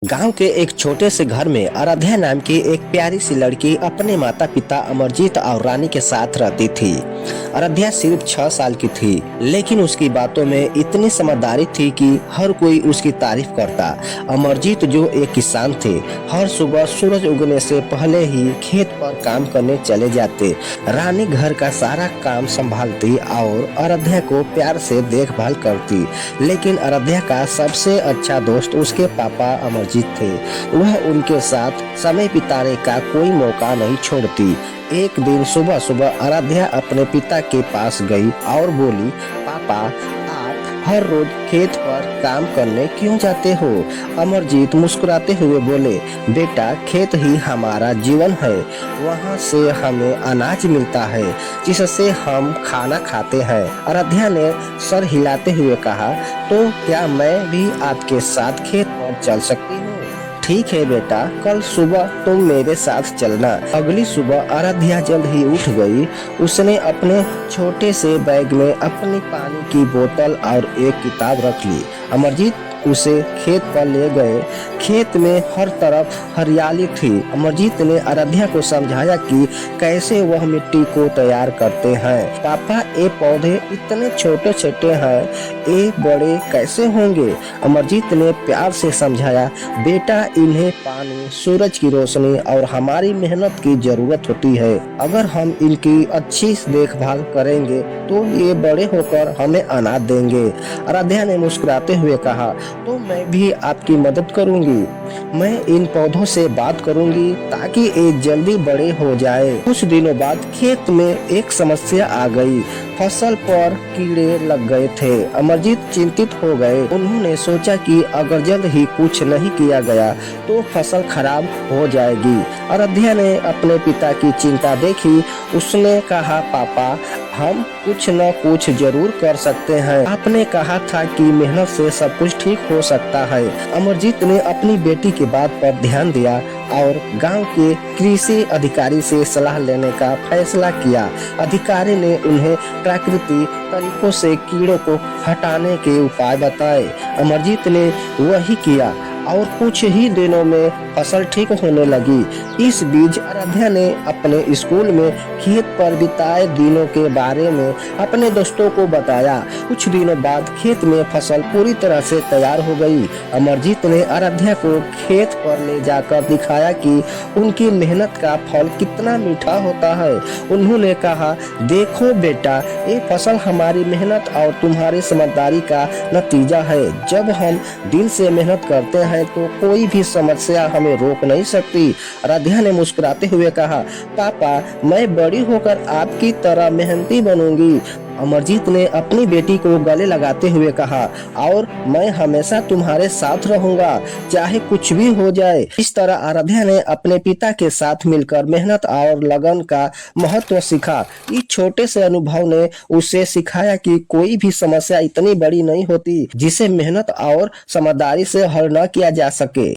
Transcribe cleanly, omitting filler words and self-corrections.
गांव के एक छोटे से घर में आराध्या नाम की एक प्यारी सी लड़की अपने माता पिता अमरजीत और रानी के साथ रहती थी। आराध्या सिर्फ 6 साल की थी, लेकिन उसकी बातों में इतनी समझदारी थी कि हर कोई उसकी तारीफ करता। अमरजीत जो एक किसान थे, हर सुबह सूरज उगने से पहले ही खेत पर काम करने चले जाते। रानी घर का सारा काम संभालती और आराध्या को प्यार से देखभाल करती। लेकिन आराध्या का सबसे अच्छा दोस्त उसके पापा अमरजीत थे। वह उनके साथ समय बिताने का कोई मौका नहीं छोड़ती। एक दिन सुबह सुबह आराध्या अपने पिता के पास गई और बोली, पापा, आप हर रोज खेत पर काम करने क्यों जाते हो? अमरजीत मुस्कुराते हुए बोले, बेटा, खेत ही हमारा जीवन है। वहाँ से हमें अनाज मिलता है जिससे हम खाना खाते हैं। आराध्या ने सर हिलाते हुए कहा, तो क्या मैं भी आपके साथ खेत पर चल सकती हूँ? ठीक है बेटा, कल सुबह तुम मेरे साथ चलना। अगली सुबह आराध्या जल्द ही उठ गई। उसने अपने छोटे से बैग में अपनी पानी की बोतल और एक किताब रख ली। अमरजीत उसे खेत पर ले गए। खेत में हर तरफ हरियाली थी। अमरजीत ने आराध्या को समझाया कि कैसे वह मिट्टी को तैयार करते हैं। पापा, ये पौधे इतने छोटे छोटे हैं, ये बड़े कैसे होंगे? अमरजीत ने प्यार से समझाया, बेटा, इन्हें पानी, सूरज की रोशनी और हमारी मेहनत की जरूरत होती है। अगर हम इनकी अच्छी देखभाल करेंगे तो ये बड़े होकर हमें अनाज देंगे। आराध्या ने मुस्कुराते हुए कहा, तो मैं भी आपकी मदद करूंगी। मैं इन पौधों से बात करूंगी ताकि ये जल्दी बड़े हो जाए। कुछ दिनों बाद खेत में एक समस्या आ गई। फसल पर कीड़े लग गए थे। अमरजीत चिंतित हो गए। उन्होंने सोचा कि अगर जल्द ही कुछ नहीं किया गया तो फसल खराब हो जाएगी। आराध्या ने अपने पिता की चिंता देखी। उसने कहा, पापा, हम कुछ न कुछ जरूर कर सकते हैं। आपने कहा था कि मेहनत से सब कुछ ठीक हो सकता है। अमरजीत ने अपनी बेटी की बात पर ध्यान दिया और गांव के कृषि अधिकारी से सलाह लेने का फैसला किया। अधिकारी ने उन्हें प्राकृतिक तरीकों से कीड़ों को हटाने के उपाय बताए। अमरजीत ने वही किया और कुछ ही दिनों में फसल ठीक होने लगी। इस बीच आराध्या ने अपने स्कूल में खेत पर बिताए दिनों के बारे में अपने दोस्तों को बताया। कुछ दिनों बाद खेत में फसल पूरी तरह से तैयार हो गई। अमरजीत ने आराध्या को खेत पर ले जाकर दिखाया कि उनकी मेहनत का फल कितना मीठा होता है। उन्होंने कहा, देखो बेटा, ये फसल हमारी मेहनत और तुम्हारी समझदारी का नतीजा है। जब हम दिल से मेहनत करते हैं तो कोई भी समस्या हमें रोक नहीं सकती। आराध्या ने मुस्कुराते हुए कहा, पापा, मैं बड़ी होकर आपकी तरह मेहनती बनूंगी। अमरजीत ने अपनी बेटी को गले लगाते हुए कहा, और मैं हमेशा तुम्हारे साथ रहूंगा, चाहे कुछ भी हो जाए। इस तरह आराध्या ने अपने पिता के साथ मिलकर मेहनत और लगन का महत्व सीखा। इस छोटे से अनुभव ने उसे सिखाया कि कोई भी समस्या इतनी बड़ी नहीं होती जिसे मेहनत और समझदारी से हल न किया जा सके।